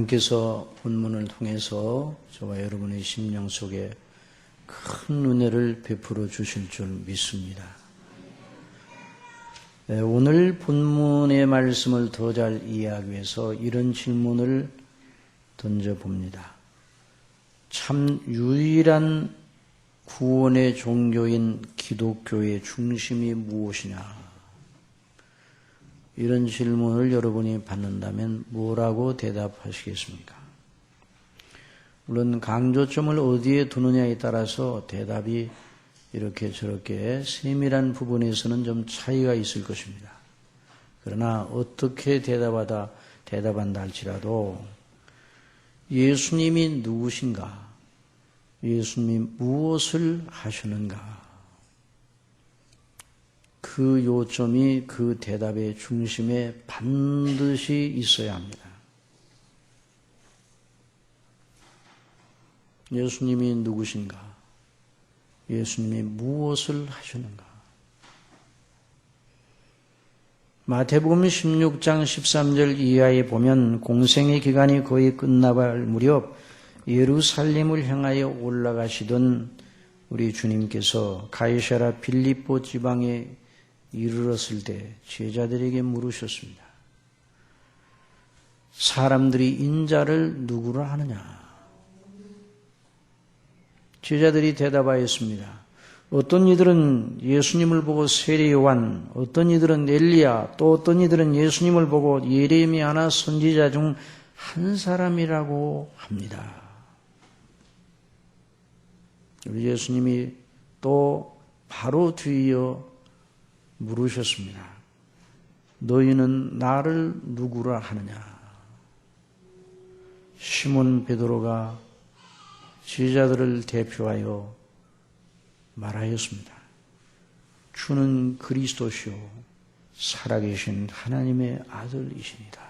하나님께서 본문을 통해서 저와 여러분의 심령 속에 큰 은혜를 베풀어 주실 줄 믿습니다. 오늘 본문의 말씀을 더 잘 이해하기 위해서 이런 질문을 던져봅니다. 참 유일한 구원의 종교인 기독교의 중심이 무엇이냐? 이런 질문을 여러분이 받는다면 뭐라고 대답하시겠습니까? 물론 강조점을 어디에 두느냐에 따라서 대답이 이렇게 저렇게 세밀한 부분에서는 좀 차이가 있을 것입니다. 그러나 어떻게 대답한다 할지라도 예수님이 누구신가? 예수님이 무엇을 하셨는가? 그 요점이 그 대답의 중심에 반드시 있어야 합니다. 예수님이 누구신가? 예수님이 무엇을 하셨는가? 마태복음 16장 13절 이하에 보면 공생의 기간이 거의 끝나갈 무렵 예루살렘을 향하여 올라가시던 우리 주님께서 가이사랴 빌립보 지방에 이르렀을 때 제자들에게 물으셨습니다. 사람들이 인자를 누구라 하느냐? 제자들이 대답하였습니다. 어떤 이들은 예수님을 보고 세례 요한, 어떤 이들은 엘리야, 또 어떤 이들은 예수님을 보고 예레미야나 선지자 중 한 사람이라고 합니다. 우리 예수님이 또 바로 뒤이어 물으셨습니다. 너희는 나를 누구라 하느냐? 시몬 베드로가 제자들을 대표하여 말하였습니다. 주는 그리스도시요 살아계신 하나님의 아들이시니다.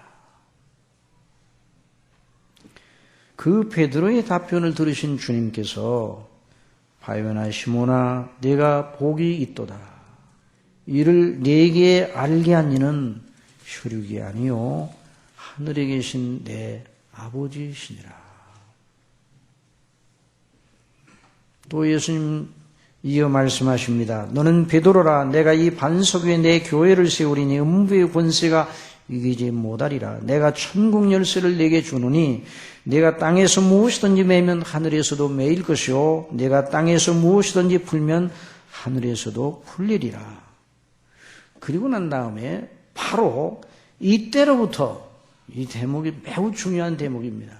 그 베드로의 답변을 들으신 주님께서 바요나 시몬아 내가 복이 있도다. 이를 네게 알게 한 이는 혈육이 아니요 하늘에 계신 내 아버지시니라. 또 예수님 이어 말씀하십니다. 너는 베드로라. 내가 이 반석 위에 내 교회를 세우리니 음부의 권세가 이기지 못하리라. 내가 천국 열쇠를 내게 주노니 내가 땅에서 무엇이든지 매면 하늘에서도 매일 것이요 내가 땅에서 무엇이든지 풀면 하늘에서도 풀리리라. 그리고 난 다음에 바로 이때로부터, 이 대목이 매우 중요한 대목입니다.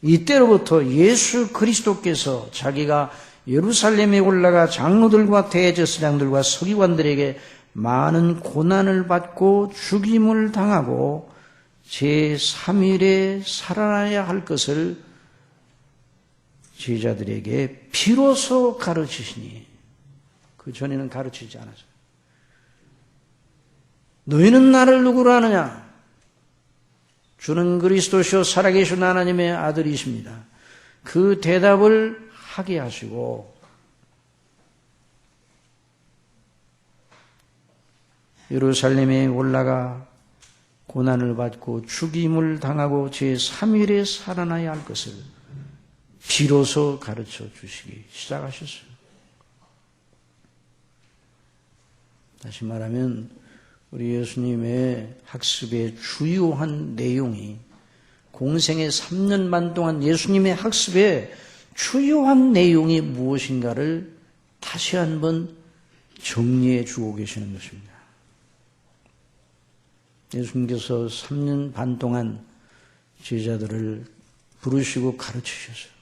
이때로부터 예수 그리스도께서 자기가 예루살렘에 올라가 장로들과 대제사장들과 서기관들에게 많은 고난을 받고 죽임을 당하고 제3일에 살아나야 할 것을 제자들에게 비로소 가르치시니, 그 전에는 가르치지 않았어요. 너희는 나를 누구로 아느냐? 주는 그리스도시요 살아계신 하나님의 아들이십니다. 그 대답을 하게 하시고 예루살렘에 올라가 고난을 받고 죽임을 당하고 제3일에 살아나야 할 것을 비로소 가르쳐 주시기 시작하셨어요. 다시 말하면 우리 예수님의 학습의 주요한 내용이, 공생의 3년 반 동안 예수님의 학습의 주요한 내용이 무엇인가를 다시 한번 정리해 주고 계시는 것입니다. 예수님께서 3년 반 동안 제자들을 부르시고 가르치셨어요.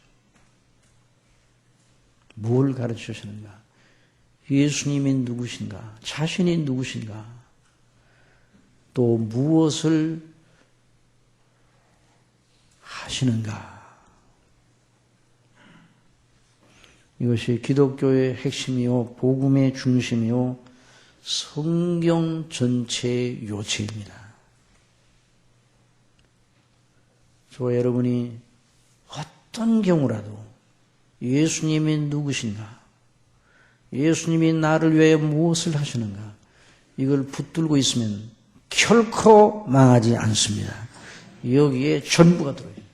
뭘 가르치셨는가? 예수님이 누구신가? 자신이 누구신가? 또 무엇을 하시는가? 이것이 기독교의 핵심이요, 복음의 중심이요, 성경 전체의 요체입니다. 저와 여러분이 어떤 경우라도 예수님이 누구신가, 예수님이 나를 위해 무엇을 하시는가, 이걸 붙들고 있으면 결코 망하지 않습니다. 여기에 전부가 들어있어요.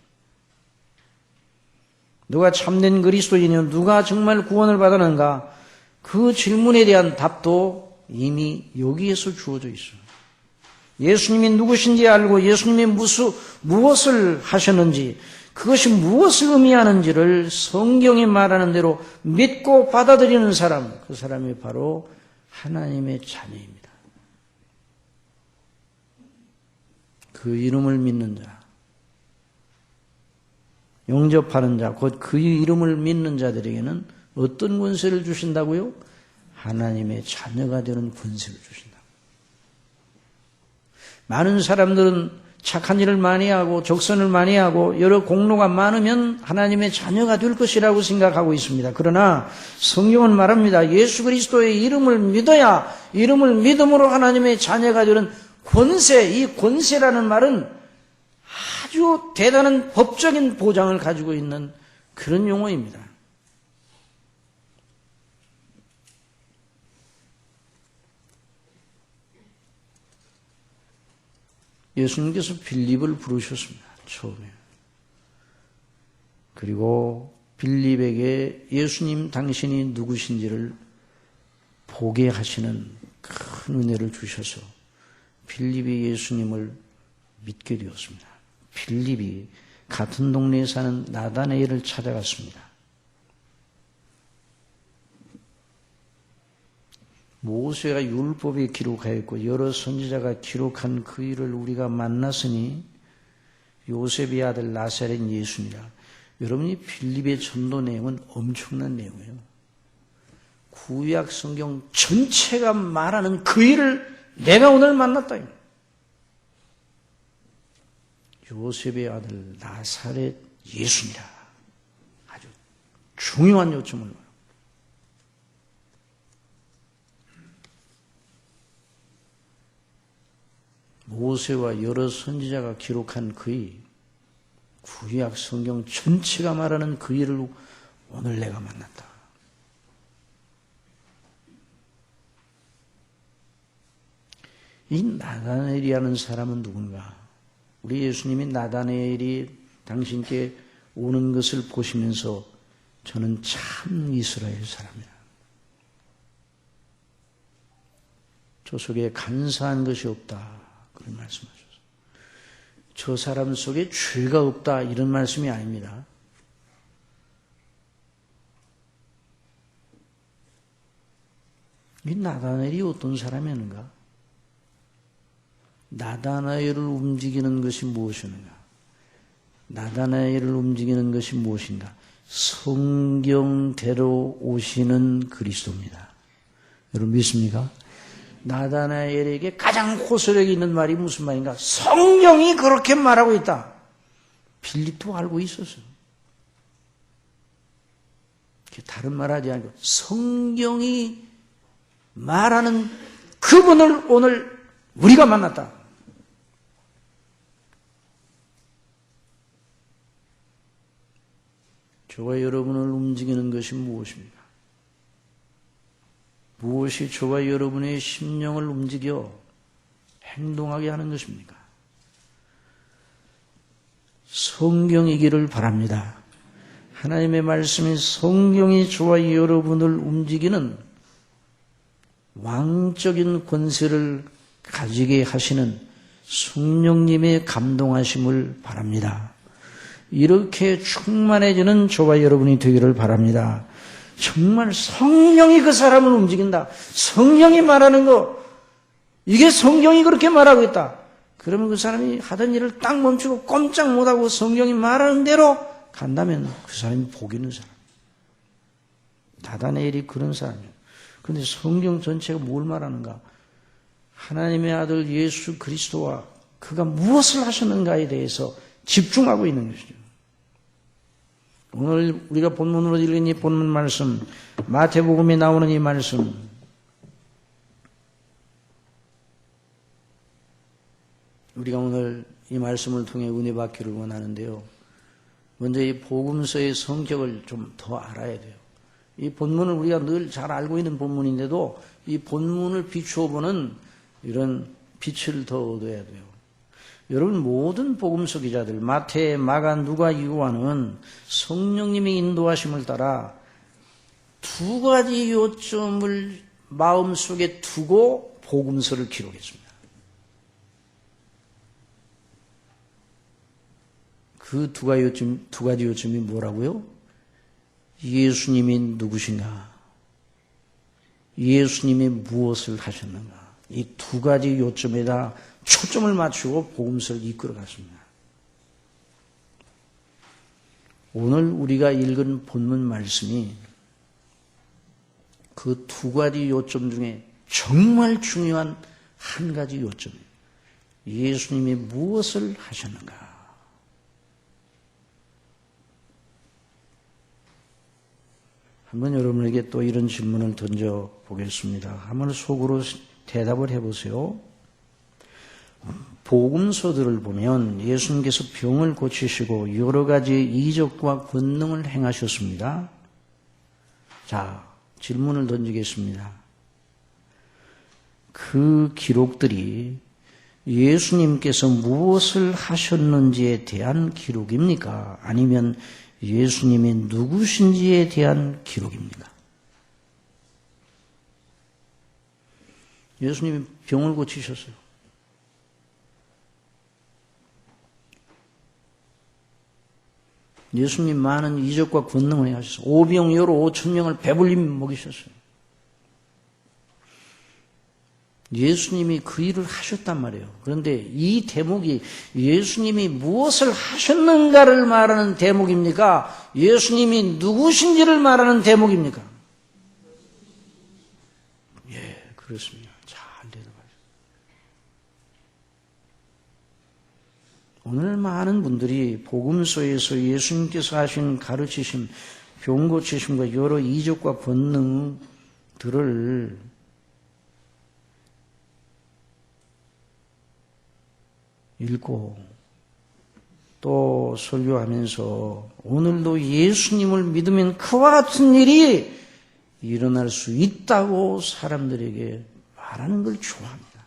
누가 참된 그리스도인이며 누가 정말 구원을 받았는가, 그 질문에 대한 답도 이미 여기에서 주어져 있어요. 예수님이 누구신지 알고 예수님이 무엇을 하셨는지, 그것이 무엇을 의미하는지를 성경이 말하는 대로 믿고 받아들이는 사람, 그 사람이 바로 하나님의 자녀입니다. 그 이름을 믿는 자, 영접하는 자, 곧 그 이름을 믿는 자들에게는 어떤 권세를 주신다고요? 하나님의 자녀가 되는 권세를 주신다. 많은 사람들은 착한 일을 많이 하고 적선을 많이 하고 여러 공로가 많으면 하나님의 자녀가 될 것이라고 생각하고 있습니다. 그러나 성경은 말합니다. 예수 그리스도의 이름을 믿어야, 이름을 믿음으로 하나님의 자녀가 되는 권세, 이 권세라는 말은 아주 대단한 법적인 보장을 가지고 있는 그런 용어입니다. 예수님께서 빌립을 부르셨습니다. 처음에. 그리고 빌립에게 예수님 당신이 누구신지를 보게 하시는 큰 은혜를 주셔서 빌립이 예수님을 믿게 되었습니다. 빌립이 같은 동네에 사는 나다나엘을 찾아갔습니다. 모세가 율법에 기록하였고 여러 선지자가 기록한 그 일을 우리가 만났으니 요셉의 아들 나사렛 예수니라. 여러분이 빌립의 전도 내용은 엄청난 내용이에요. 구약 성경 전체가 말하는 그 일을 내가 오늘 만났다. 요셉의 아들 나사렛 예수니라. 아주 중요한 요점을 말합니다. 모세와 여러 선지자가 기록한 그의 구약 성경 전체가 말하는 그 일을 오늘 내가 만났다. 이 나다나엘이라는 사람은 누군가? 우리 예수님이 나다나엘이 당신께 오는 것을 보시면서 저는 참 이스라엘 사람이다. 저 속에 간사한 것이 없다. 그런 말씀하셨어요. 저 사람 속에 죄가 없다. 이런 말씀이 아닙니다. 이 나다나엘이 어떤 사람이었는가? 나다나엘을 움직이는 것이 무엇이었는가? 나다나엘을 움직이는 것이 무엇인가? 성경대로 오시는 그리스도입니다. 여러분 믿습니까? 나다나엘에게 가장 호소력이 있는 말이 무슨 말인가? 성경이 그렇게 말하고 있다. 빌립도 알고 있었어요. 다른 말 하지 않고 성경이 말하는 그분을 오늘 우리가 만났다. 저와 여러분을 움직이는 것이 무엇입니까? 무엇이 저와 여러분의 심령을 움직여 행동하게 하는 것입니까? 성경이기를 바랍니다. 하나님의 말씀이 성경이 저와 여러분을 움직이는 왕적인 권세를 가지게 하시는 성령님의 감동하심을 바랍니다. 이렇게 충만해지는 저와 여러분이 되기를 바랍니다. 정말 성령이 그 사람을 움직인다. 성령이 말하는 거, 이게 성경이 그렇게 말하고 있다. 그러면 그 사람이 하던 일을 딱 멈추고 꼼짝 못하고 성경이 말하는 대로 간다면 그 사람이 복 있는 사람. 나다나엘이 그런 사람이에요. 그런데 성경 전체가 뭘 말하는가? 하나님의 아들 예수 그리스도와 그가 무엇을 하셨는가에 대해서 집중하고 있는 것이죠. 오늘 우리가 본문으로 읽은 이 본문 말씀, 마태복음에 나오는 이 말씀, 우리가 오늘 이 말씀을 통해 은혜 받기를 원하는데요. 먼저 이 복음서의 성격을 좀 더 알아야 돼요. 이 본문을 우리가 늘 잘 알고 있는 본문인데도 이 본문을 비추어 보는 이런 빛을 더 얻어야 돼요. 여러분 모든 복음서 기자들 마태, 마가, 누가, 요한은 성령님의 인도하심을 따라 두 가지 요점을 마음속에 두고 복음서를 기록했습니다. 그 두 가지 요점이 뭐라고요? 예수님이 누구신가? 예수님이 무엇을 하셨는가? 이 두 가지 요점에다 초점을 맞추고 복음서를 이끌어갔습니다. 오늘 우리가 읽은 본문 말씀이 그 두 가지 요점 중에 정말 중요한 한 가지 요점이에요. 예수님이 무엇을 하셨는가? 한번 여러분에게 또 이런 질문을 던져 보겠습니다. 한번 속으로 대답을 해보세요. 복음서들을 보면 예수님께서 병을 고치시고 여러 가지 이적과 권능을 행하셨습니다. 자, 질문을 던지겠습니다. 그 기록들이 예수님께서 무엇을 하셨는지에 대한 기록입니까? 아니면 예수님이 누구신지에 대한 기록입니까? 예수님이 병을 고치셨어요. 예수님 많은 이적과 권능을 행하셨어요. 오병 여로 5,000명을 배불리 먹이셨어요. 예수님이 그 일을 하셨단 말이에요. 그런데 이 대목이 예수님이 무엇을 하셨는가를 말하는 대목입니까? 예수님이 누구신지를 말하는 대목입니까? 예, 그렇습니다. 잘 대답하셨어요. 오늘 많은 분들이 복음서에서 예수님께서 하신 가르치심, 병 고치심과 여러 이적과 권능들을 읽고 또 설교하면서 오늘도 예수님을 믿으면 그와 같은 일이 일어날 수 있다고 사람들에게 말하는 걸 좋아합니다.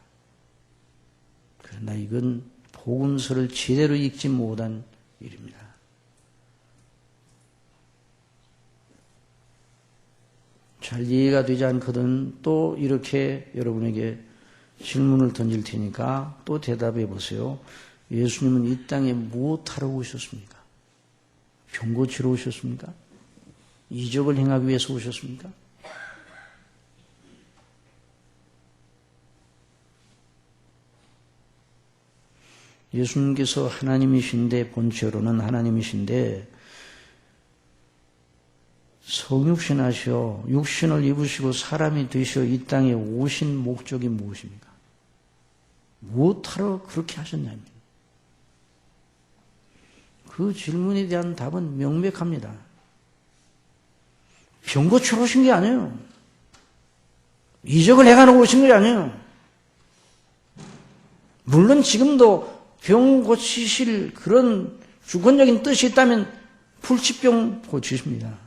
그러나 이건 복음서를 제대로 읽지 못한 일입니다. 잘 이해가 되지 않거든 또 이렇게 여러분에게 질문을 던질 테니까 또 대답해 보세요. 예수님은 이 땅에 무엇하러 오셨습니까? 병 고치러 오셨습니까? 이적을 행하기 위해서 오셨습니까? 예수님께서 하나님이신데 본체로는 하나님이신데 성육신 하시어 육신을 입으시고 사람이 되시어 이 땅에 오신 목적이 무엇입니까? 무엇하러 그렇게 하셨냐면 그 질문에 대한 답은 명백합니다. 병 고치러 오신 게 아니에요. 이적을 행하러 오신 게 아니에요. 물론 지금도 병 고치실 그런 주권적인 뜻이 있다면 불치병 고치십니다.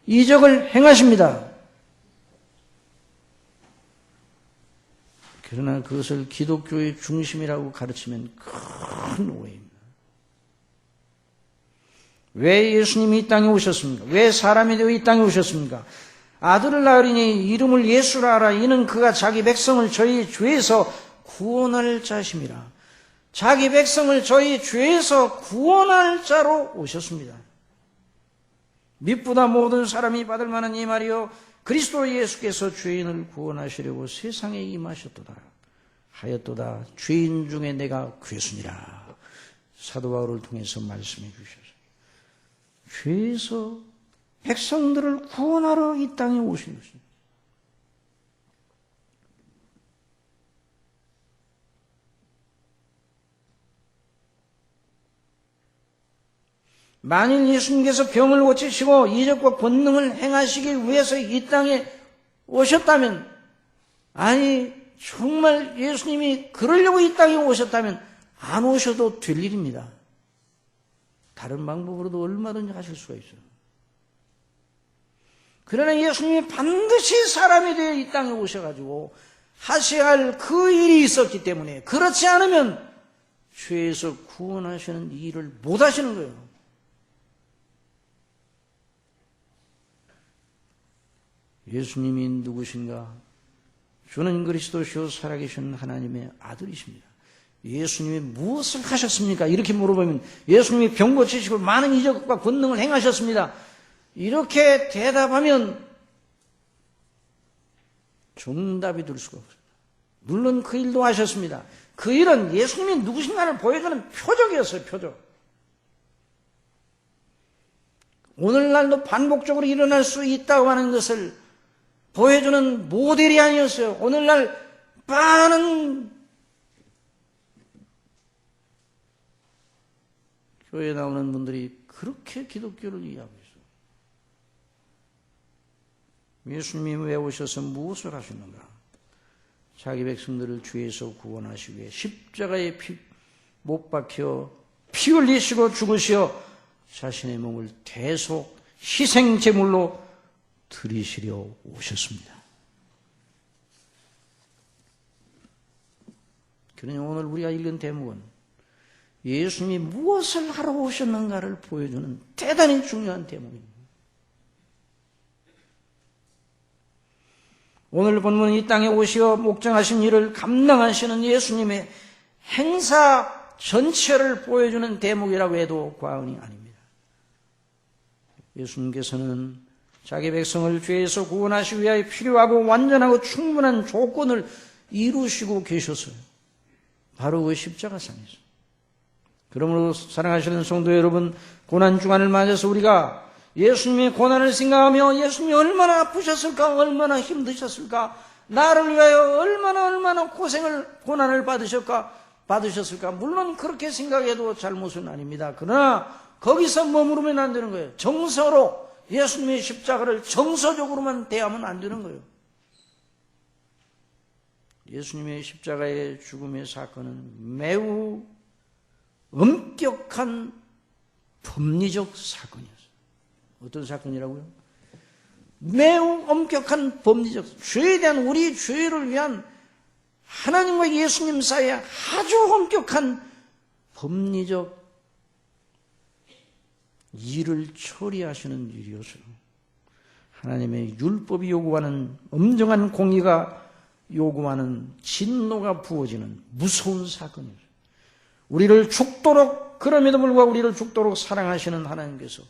이적을 행하십니다. 그러나 그것을 기독교의 중심이라고 가르치면 큰 오해입니다. 왜 예수님이 이 땅에 오셨습니까? 왜 사람이 되어 이 땅에 오셨습니까? 아들을 낳으리니 이름을 예수라 하라. 이는 그가 자기 백성을 저희 죄에서 구원할 자심이라. 자기 백성을 저희 죄에서 구원할 자로 오셨습니다. 믿보다 모든 사람이 받을 만한 이 말이요 그리스도 예수께서 죄인을 구원하시려고 세상에 임하셨도다 하였도다. 죄인 중에 내가 괴순이라. 사도 바울을 통해서 말씀해 주셨어요. 죄에서 백성들을 구원하러 이 땅에 오신 것입니다. 만일 예수님께서 병을 고치시고 이적과 권능을 행하시기 위해서 이 땅에 오셨다면, 아니 정말 예수님이 그러려고 이 땅에 오셨다면 안 오셔도 될 일입니다. 다른 방법으로도 얼마든지 하실 수가 있어요. 그러나 예수님이 반드시 사람이 되어 이 땅에 오셔가지고 하셔야 할 그 일이 있었기 때문에, 그렇지 않으면 죄에서 구원하시는 이 일을 못 하시는 거예요. 예수님이 누구신가? 주는 그리스도시요 살아계신 하나님의 아들이십니다. 예수님이 무엇을 하셨습니까? 이렇게 물어보면 예수님이 병 고치시고 많은 이적과 권능을 행하셨습니다. 이렇게 대답하면 정답이 될 수가 없습니다. 물론 그 일도 하셨습니다. 그 일은 예수님이 누구신가를 보여주는 표적이었어요. 표적. 오늘날도 반복적으로 일어날 수 있다고 하는 것을 보여주는 모델이 아니었어요. 오늘날 많은 교회에 나오는 분들이 그렇게 기독교를 이해하고 있어요. 예수님이 왜 오셔서 무엇을 하셨는가? 자기 백성들을 죄에서 구원하시기 위해 십자가에 못 박혀 피 흘리시고 죽으시어 자신의 몸을 대속 희생제물로 드리시려 오셨습니다. 그러니 오늘 우리가 읽은 대목은 예수님이 무엇을 하러 오셨는가를 보여주는 대단히 중요한 대목입니다. 오늘 본문은 이 땅에 오시어 목장하신 일을 감당하시는 예수님의 행사 전체를 보여주는 대목이라고 해도 과언이 아닙니다. 예수님께서는 자기 백성을 죄에서 구원하시기 위하여 필요하고 완전하고 충분한 조건을 이루시고 계셨어요. 바로 그 십자가상에서. 그러므로 사랑하시는 성도 여러분, 고난주간을 맞아서 우리가 예수님의 고난을 생각하며 예수님이 얼마나 아프셨을까, 얼마나 힘드셨을까, 나를 위하여 얼마나 고난을 받으셨을까. 물론 그렇게 생각해도 잘못은 아닙니다. 그러나 거기서 머무르면 안 되는 거예요. 정서로 예수님의 십자가를 정서적으로만 대하면 안 되는 거예요. 예수님의 십자가의 죽음의 사건은 매우 엄격한 법리적 사건이었어요. 어떤 사건이라고요? 매우 엄격한 법리적, 죄에 대한 우리 죄를 위한 하나님과 예수님 사이에 아주 엄격한 법리적 일을 처리하시는 일이었어요. 하나님의 율법이 요구하는 엄정한 공의가 요구하는 진노가 부어지는 무서운 사건이었어요. 우리를 죽도록, 그럼에도 불구하고 우리를 죽도록 사랑하시는 하나님께서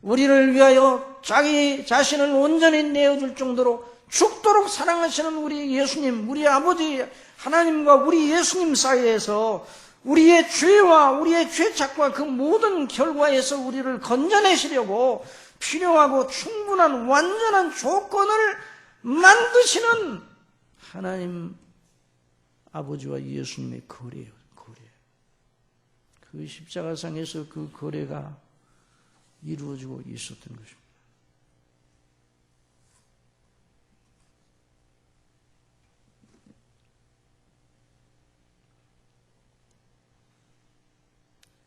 우리를 위하여 자기 자신을 온전히 내어줄 정도로 죽도록 사랑하시는 우리 예수님, 우리 아버지 하나님과 우리 예수님 사이에서 우리의 죄와 우리의 죄착과 그 모든 결과에서 우리를 건져내시려고 필요하고 충분한 완전한 조건을 만드시는 하나님 아버지와 예수님의 거래예요. 그 십자가상에서 그 거래가 이루어지고 있었던 것입니다.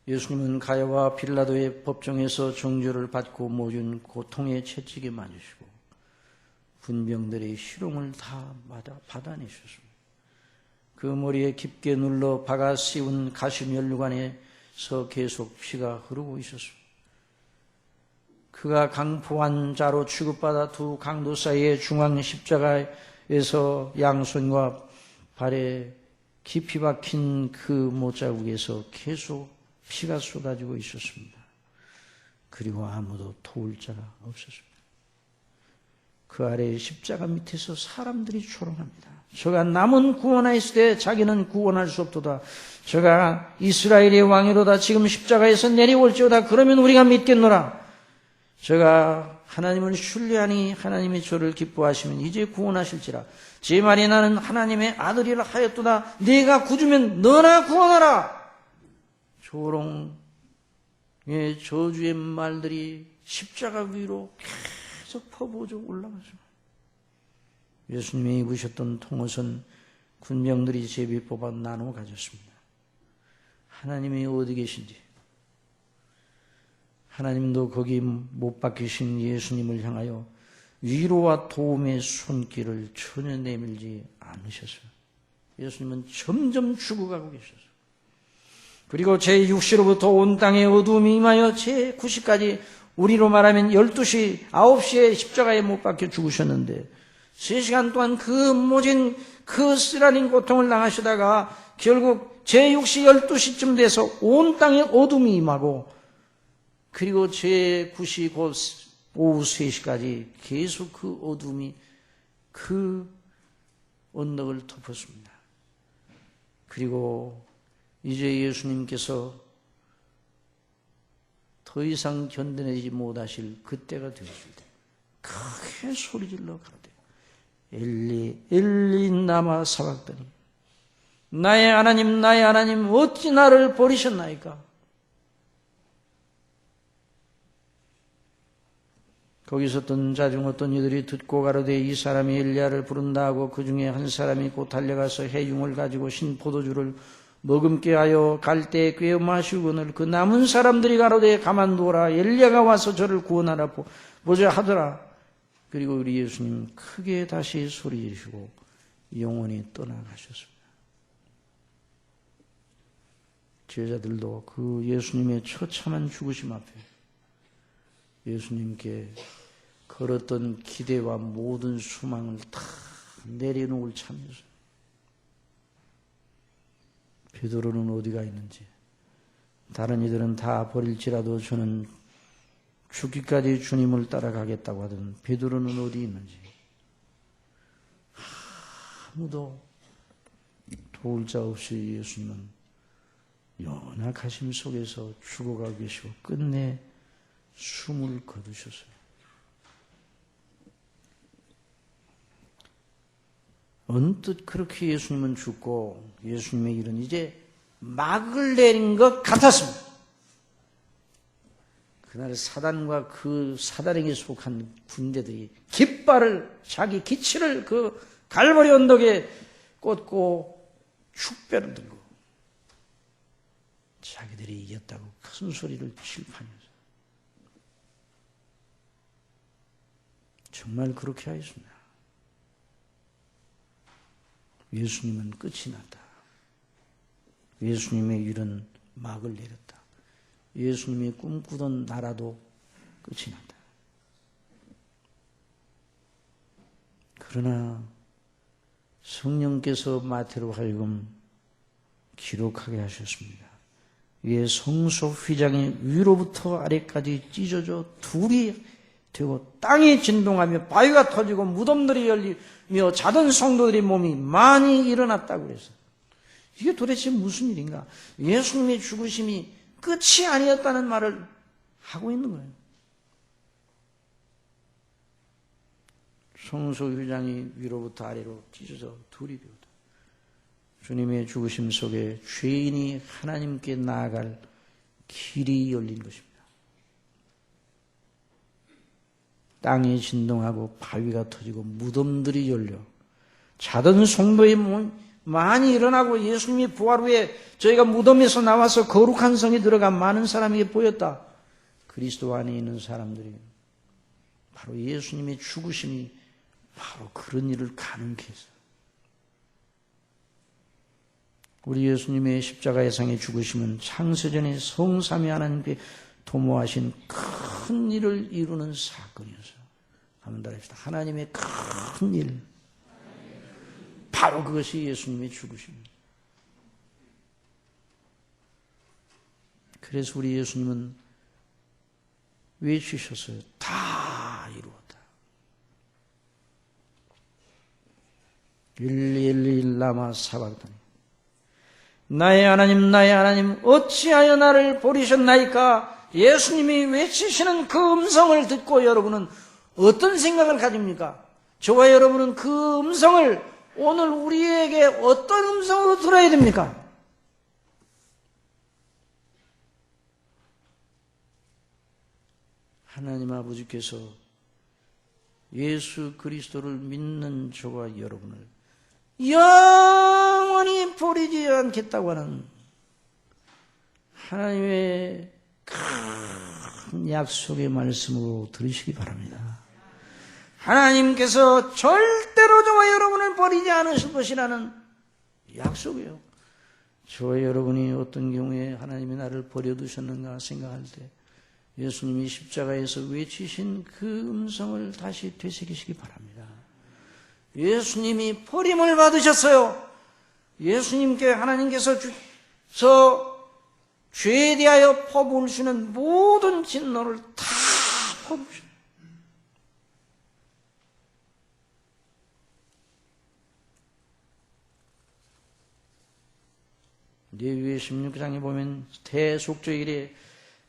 예수님은 가야와 빌라도의 법정에서 정죄를 받고 모든 고통의 채찍에 맞으시고 군병들의 희롱을 다 받아내셨습니다. 그 머리에 깊게 눌러 박아 씌운 가시면류관에서 계속 피가 흐르고 있었습니다. 그가 강포한 자로 취급받아 두 강도 사이의 중앙 십자가에서 양손과 발에 깊이 박힌 그 못자국에서 계속 피가 쏟아지고 있었습니다. 그리고 아무도 도울 자가 없었습니다. 그 아래 십자가 밑에서 사람들이 조롱합니다. 저가 남은 구원하였을 때 자기는 구원할 수 없도다. 저가 이스라엘의 왕이로다. 지금 십자가에서 내려올지어다. 그러면 우리가 믿겠노라. 저가 하나님을 신뢰하니 하나님이 저를 기뻐하시면 이제 구원하실지라. 제 말이 나는 하나님의 아들이라 하였도다. 네가 구주면 너나 구원하라. 조롱의 저주의 말들이 십자가 위로 계속 퍼부어져 올라가죠. 예수님이 입으셨던 통옷은 군병들이 제비 뽑아 나누어 가졌습니다. 하나님이 어디 계신지, 하나님도 거기 못 박히신 예수님을 향하여 위로와 도움의 손길을 전혀 내밀지 않으셨어요. 예수님은 점점 죽어가고 계셨어요. 그리고 제6시로부터 온 땅에 어두움이 임하여 제9시까지 우리로 말하면 12시, 9시에 십자가에 못 박혀 죽으셨는데 3시간 동안 그 모진 그 쓰라린 고통을 당하시다가 결국 제6시 12시쯤 돼서 온 땅에 어둠이 임하고 그리고 제9시 곧 오후 3시까지 계속 그 어둠이 그 언덕을 덮었습니다. 그리고 이제 예수님께서 더 이상 견뎌내지 못하실 그때가 되었을 때 크게 소리질러 가로되 엘리 엘리 나마 사박더니 나의 하나님 어찌 나를 버리셨나이까. 거기 있었던 자 중 어떤 이들이 듣고 가로되 이 사람이 엘리야를 부른다 하고 그 중에 한 사람이 곧 달려가서 해중을 가지고 신 포도주를 머금게 하여 갈 때 꿰어 마시고는 그 남은 사람들이 가로되 가만두어라 엘리야가 와서 저를 구원하라 보자 하더라. 그리고 우리 예수님 크게 다시 소리 지르시고 영원히 떠나가셨습니다. 제자들도 그 예수님의 처참한 죽으심 앞에 예수님께 걸었던 기대와 모든 수망을 다 내려놓을 참이었어요. 베드로는 어디가 있는지, 다른 이들은 다 버릴지라도 저는 죽기까지 주님을 따라가겠다고 하던 베드로는 어디 있는지 아무도 도울 자 없이 예수님은 연약하심 속에서 죽어가고 계시고 끝내 숨을 거두셨어요. 언뜻 그렇게 예수님은 죽고 예수님의 일은 이제 막을 내린 것 같았습니다. 그날 사단과 그 사단에게 속한 군대들이 깃발을 자기 기치를 그 갈보리 언덕에 꽂고 축배를 들고 자기들이 이겼다고 큰 소리를 칠 판이었어요. 정말 그렇게 하였습니다. 예수님은 끝이 났다. 예수님의 일은 막을 내렸다. 예수님이 꿈꾸던 나라도 끝이 났다. 그러나 성령께서 마태로 하여금 기록하게 하셨습니다. 이에 성소 휘장이 위로부터 아래까지 찢어져 둘이 되고 땅이 진동하며 바위가 터지고 무덤들이 열리며 자던 성도들의 몸이 많이 일어났다고 그랬어요. 이게 도대체 무슨 일인가? 예수님의 죽으심이 끝이 아니었다는 말을 하고 있는 거예요. 성소 휘장이 위로부터 아래로 찢어져 둘이 되었다. 주님의 죽으심 속에 죄인이 하나님께 나아갈 길이 열린 것입니다. 땅이 진동하고 바위가 터지고 무덤들이 열려 자던 성도의 몸이 많이 일어나고 예수님이 부활 후에 저희가 무덤에서 나와서 거룩한 성에 들어가 많은 사람에게 보였다. 그리스도 안에 있는 사람들이 바로 예수님의 죽으심이 바로 그런 일을 가능케 했어요. 우리 예수님의 십자가의 상의 죽으심은 창세전에 성삼위 하나님께 도모하신 큰 일을 이루는 사건이었어요. 한번 더 합시다. 하나님의 큰 일. 바로 그것이 예수님의 죽으심입니다. 그래서 우리 예수님은 외치셨어요. 다 이루었다. 일리 일리 라마 사박다니. 나의 하나님 어찌하여 나를 버리셨나이까? 예수님이 외치시는 그 음성을 듣고 여러분은 어떤 생각을 가집니까? 저와 여러분은 그 음성을 오늘 우리에게 어떤 음성으로 들어야 됩니까? 하나님 아버지께서 예수 그리스도를 믿는 저와 여러분을 영원히 버리지 않겠다고 하는 하나님의 큰 약속의 말씀으로 들으시기 바랍니다. 하나님께서 절대로 저와 여러분을 버리지 않으실 것이라는 약속이에요. 저와 여러분이 어떤 경우에 하나님이 나를 버려두셨는가 생각할 때 예수님이 십자가에서 외치신 그 음성을 다시 되새기시기 바랍니다. 예수님이 버림을 받으셨어요. 예수님께 하나님께서 죄에 대하여 퍼부으시는 모든 진노를 다 퍼부으셨어요. 레위기 16장에 보면 대속죄일에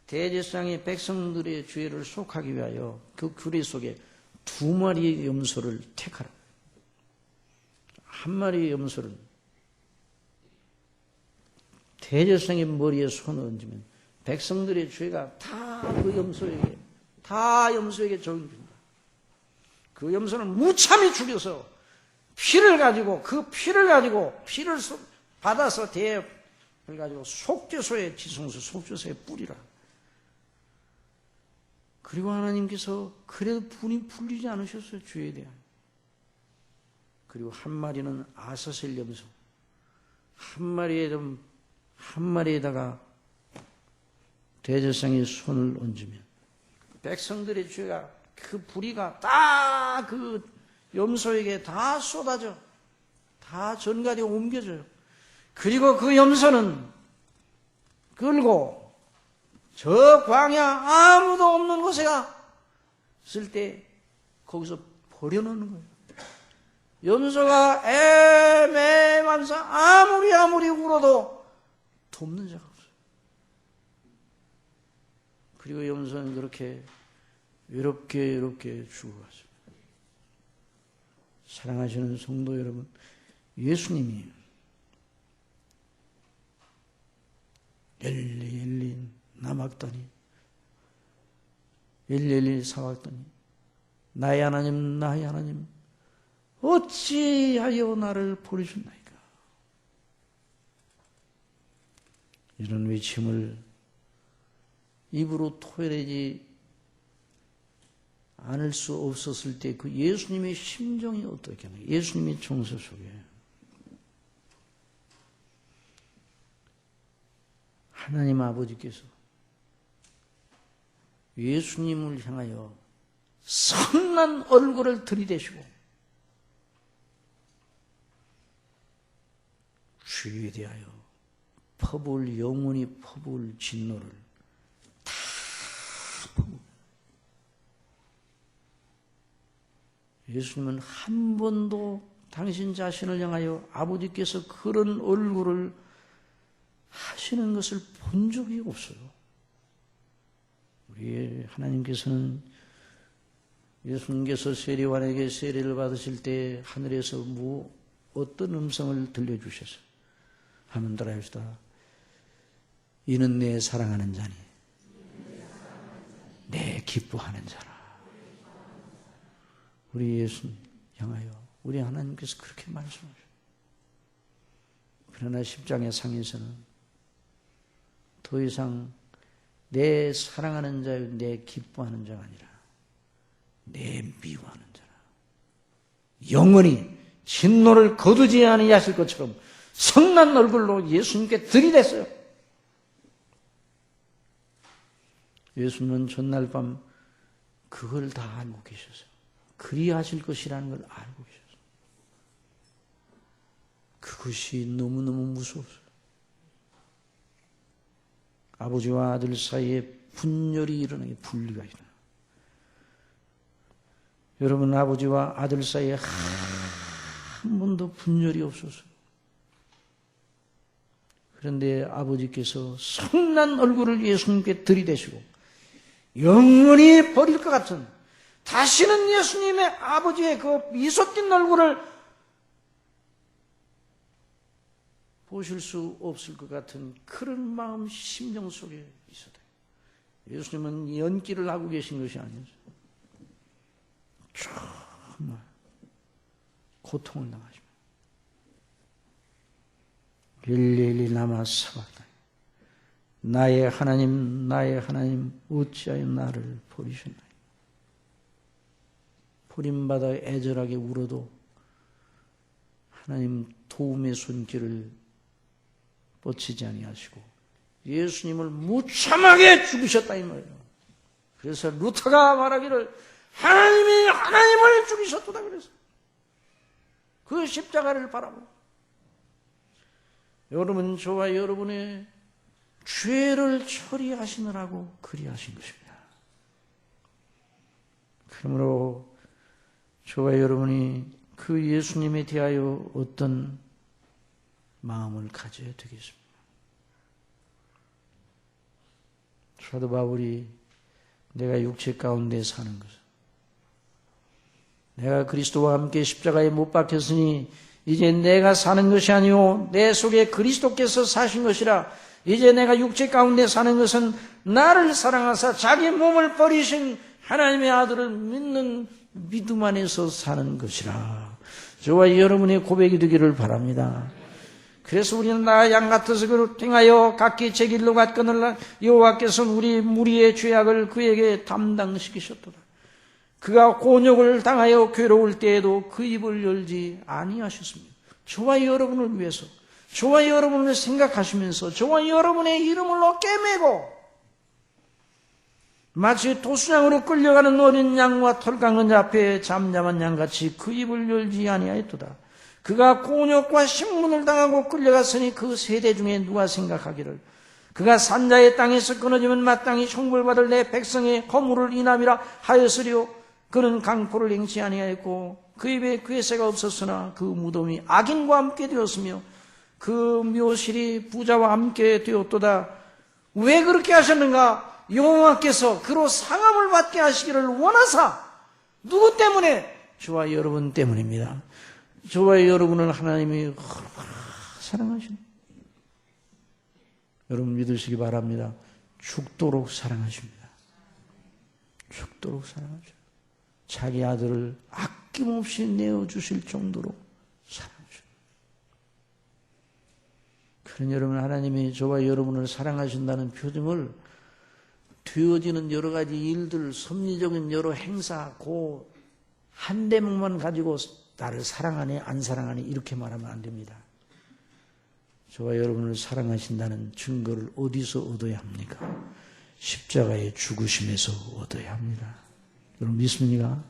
대제사장이 백성들의 죄를 속하기 위하여 그 규례 속에 2마리의 염소를 택하라. 한 마리의 염소를 대제사장의 머리에 손을 얹으면 백성들의 죄가 다 그 염소에게 적용됩니다. 그 염소는 무참히 죽여서 피를 받아서 대를 가지고 속죄소에 지성소 속죄소에 뿌리라. 그리고 하나님께서 그래도 분이 풀리지 않으셨어요. 죄에 대한. 그리고 한 마리는 아사셀 염소. 한 마리에다가 대제사장의 손을 얹으면 백성들의 죄가 그 불의가 다 그 염소에게 다 쏟아져. 다 전가되어 옮겨져요. 그리고 그 염소는 끌고 저 광야 아무도 없는 곳에 갔을 때 거기서 버려놓는 거예요. 염소가 애매하면서 아무리 울어도 돕는 자가 없어요. 그리고 염소는 그렇게 외롭게 죽어갔습니다. 사랑하시는 성도 여러분, 예수님이 엘리 나막더니 엘리 사막더니 나의 하나님 어찌하여 나를 버리셨나이까. 이런 외침을 입으로 토해내지 않을 수 없었을 때 그 예수님의 심정이 어떻겠나요? 예수님의 정서 속에 하나님 아버지께서 예수님을 향하여 선한 얼굴을 들이대시고 주에 대하여 영원히 퍼부을 진노를 다 퍼부을. 예수님은 한 번도 당신 자신을 향하여 아버지께서 그런 얼굴을 하시는 것을 본 적이 없어요. 우리 하나님께서는 예수님께서 세례요한에게 세례를 받으실 때 하늘에서 어떤 음성을 들려주셔서 하면 따라합시다. 이는 내 사랑하는 자니 내 기뻐하는 자라. 우리 예수님 향하여 우리 하나님께서 그렇게 말씀하셔요. 그러나 십장의 상에서는 더 이상 내 사랑하는 자요 내 기뻐하는 자가 아니라 내 미워하는 자라. 영원히 진노를 거두지 아니하실 것처럼 성난 얼굴로 예수님께 들이댔어요. 예수님은 전날 밤 그걸 다 알고 계셨어요. 그리하실 것이라는 걸 알고 계셨어요. 그것이 너무너무 무서웠어요. 아버지와 아들 사이에 분열이 일어나게 분리가 일어나요. 여러분 아버지와 아들 사이에 한 번도 분열이 없었어요. 그런데 아버지께서 성난 얼굴을 예수님께 들이대시고 영원히 버릴 것 같은 다시는 예수님의 아버지의 그 미소 띤 얼굴을 보실 수 없을 것 같은 그런 마음 심정 속에 있어요. 예수님은 연기를 하고 계신 것이 아니었어요. 정말 고통을 당하십니다. 엘리 라마 사박다니 나의 하나님 어찌하여 나를 버리셨나요? 버림받아 애절하게 울어도 하나님 도움의 손길을 뻗치지 아니하시고 예수님을 무참하게 죽이셨다 이 말이에요. 그래서 루터가 말하기를 하나님이 하나님을 죽이셨도다 그래서 그 십자가를 바라보고 여러분 저와 여러분의 죄를 처리하시느라고 그리하신 것입니다. 그러므로 저와 여러분이 그 예수님에 대하여 어떤 마음을 가져야 되겠습니다. 사도 바울이 내가 육체 가운데 사는 것은 내가 그리스도와 함께 십자가에 못 박혔으니 이제 내가 사는 것이 아니오 내 속에 그리스도께서 사신 것이라. 이제 내가 육체 가운데 사는 것은 나를 사랑하사 자기 몸을 버리신 하나님의 아들을 믿는 믿음 안에서 사는 것이라. 저와 여러분의 고백이 되기를 바랍니다. 그래서 우리는 나 양 같아서 그를 행하여 각기 제 길로 갔거늘 여호와께서는 우리 무리의 죄악을 그에게 담당시키셨도다. 그가 곤욕을 당하여 괴로울 때에도 그 입을 열지 아니하셨습니다. 저와 여러분을 위해서 저와 여러분을 생각하시면서 저와 여러분의 이름을 어깨에 메고 마치 도수장으로 끌려가는 어린 양과 털 깎는 앞에 잠잠한 양같이 그 입을 열지 아니하였도다. 그가 곤욕과 신문을 당하고 끌려갔으니 그 세대 중에 누가 생각하기를 그가 산자의 땅에서 끊어지면 마땅히 형벌받을 내 백성의 허물을 인함이라 하였으리요. 그는 강포를 행치 아니하였고 그 입에 괴세가 없었으나 그 무덤이 악인과 함께 되었으며 그 묘실이 부자와 함께 되었도다. 왜 그렇게 하셨는가? 여호와께서 그로 상함을 받게 하시기를 원하사. 누구 때문에? 저와 여러분 때문입니다. 저와 여러분을 하나님이 사랑하십니다. 여러분 믿으시기 바랍니다. 죽도록 사랑하십니다. 죽도록 사랑하십니다. 자기 아들을 아낌없이 내어주실 정도로 사랑하십니다. 그런 여러분, 하나님이 저와 여러분을 사랑하신다는 표정을 되어지는 여러 가지 일들, 섭리적인 여러 행사, 한 대목만 가지고 나를 사랑하네 안 사랑하네 이렇게 말하면 안 됩니다. 저와 여러분을 사랑하신다는 증거를 어디서 얻어야 합니까? 십자가의 죽으심에서 얻어야 합니다. 여러분 믿습니까?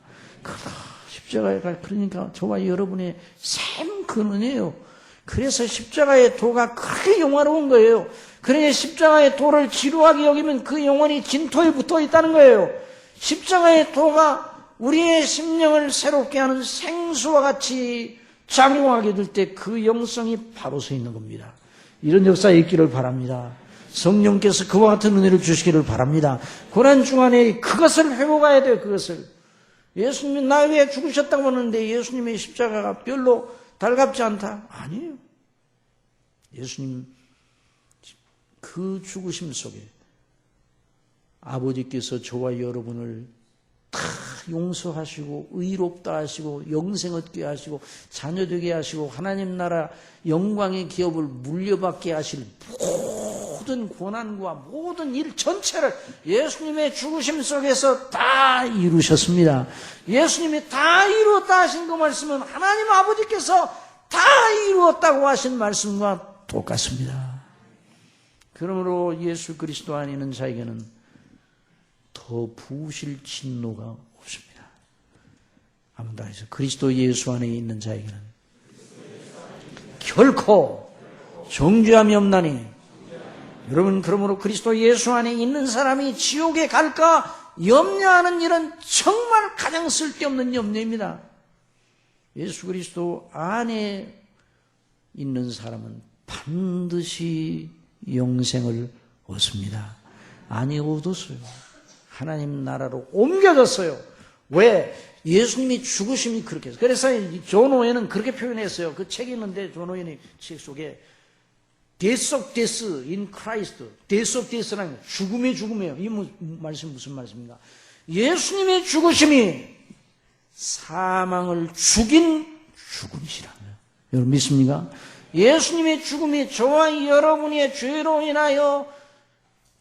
십자가가 그러니까 저와 여러분의 샘 근원이에요. 그래서 십자가의 도가 그렇게 영화로운 거예요. 그러니 십자가의 도를 지루하게 여기면 그 영혼이 진토에 붙어 있다는 거예요. 십자가의 도가 우리의 심령을 새롭게 하는 생수와 같이 작용하게 될 때 그 영성이 바로 서 있는 겁니다. 이런 역사에 있기를 바랍니다. 성령께서 그와 같은 은혜를 주시기를 바랍니다. 고난 중간에 그것을 회복해야 돼요. 그것을. 예수님이 나 위해 죽으셨다고 하는데 예수님의 십자가가 별로 달갑지 않다? 아니에요. 예수님 그 죽으심 속에 아버지께서 저와 여러분을 다 용서하시고 의롭다 하시고 영생 얻게 하시고 자녀되게 하시고 하나님 나라 영광의 기업을 물려받게 하실 모든 고난과 모든 일 전체를 예수님의 죽으심 속에서 다 이루셨습니다. 예수님이 다 이루었다 하신 그 말씀은 하나님 아버지께서 다 이루었다고 하신 말씀과 똑같습니다. 그러므로 예수 그리스도 안에 있는 자에게는 더 부으실 진노가 없습니다. 한번 더 해서 그리스도 예수 안에 있는 자에게는 결코 정죄함이 없나니. 여러분 그러므로 그리스도 예수 안에 있는 사람이 지옥에 갈까 염려하는 일은 정말 가장 쓸데없는 염려입니다. 예수 그리스도 안에 있는 사람은 반드시 영생을 얻습니다. 아니 얻었어요. 하나님 나라로 옮겨졌어요. 왜? 예수님이 죽으심이 그렇게 해서. 그래서 존 오웬은 그렇게 표현했어요. 그 책이 있는데 존 오웬의 책 속에 Death of Death in Christ, Death of Death라는 죽음의 죽음이에요. 이 말씀 무슨 말씀입니까? 예수님의 죽으심이 사망을 죽인 죽음이시라고요. 여러분 믿습니까? 예수님의 죽음이 저와 여러분의 죄로 인하여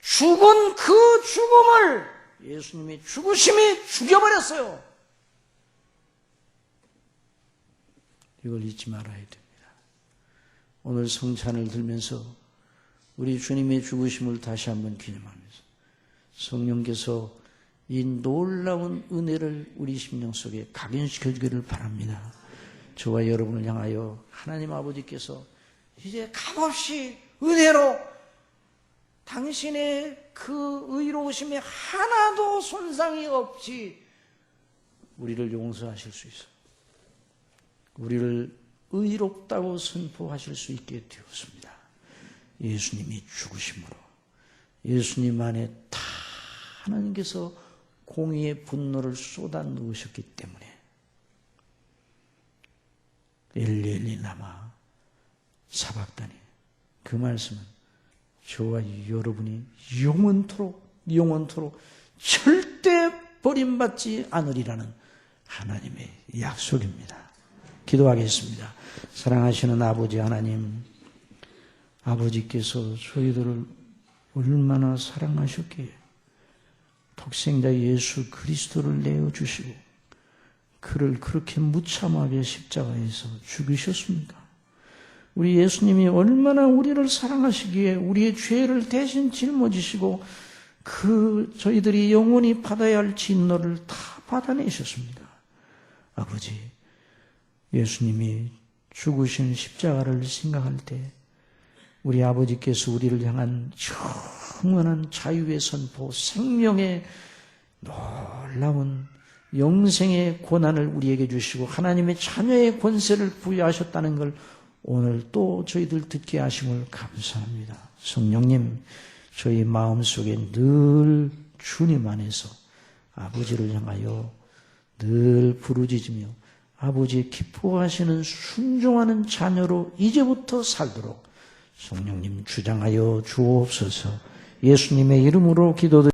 죽은 그 죽음을 예수님의 죽으심이 죽여버렸어요. 이걸 잊지 말아야 됩니다. 오늘 성찬을 들면서 우리 주님의 죽으심을 다시 한번 기념하면서 성령께서 이 놀라운 은혜를 우리 심령 속에 각인시켜 주기를 바랍니다. 저와 여러분을 향하여 하나님 아버지께서 이제 값없이 은혜로 당신의 그 의로우심에 하나도 손상이 없이 우리를 용서하실 수 있어. 우리를 의롭다고 선포하실 수 있게 되었습니다. 예수님이 죽으심으로 예수님 안에 다 하나님께서 공의의 분노를 쏟아 넣으셨기 때문에 엘리 라마 사박다니 그 말씀은 저와 여러분이 영원토록 절대 버림받지 않으리라는 하나님의 약속입니다. 기도하겠습니다. 사랑하시는 아버지 하나님, 아버지께서 저희들을 얼마나 사랑하셨기에 독생자 예수 그리스도를 내어주시고 그를 그렇게 무참하게 십자가에서 죽이셨습니까? 우리 예수님이 얼마나 우리를 사랑하시기에 우리의 죄를 대신 짊어지시고 저희들이 영원히 받아야 할 진노를 다 받아내셨습니다. 아버지, 예수님이 죽으신 십자가를 생각할 때 우리 아버지께서 우리를 향한 영원한 자유의 선포, 생명의 놀라운 영생의 권한을 우리에게 주시고 하나님의 자녀의 권세를 부여하셨다는 걸 오늘 또 저희들 듣게 하심을 감사합니다. 성령님, 저희 마음속에 늘 주님 안에서 아버지를 향하여 늘 부르짖으며 아버지 기뻐하시는 순종하는 자녀로 이제부터 살도록 성령님 주장하여 주옵소서. 예수님의 이름으로 기도드립니다.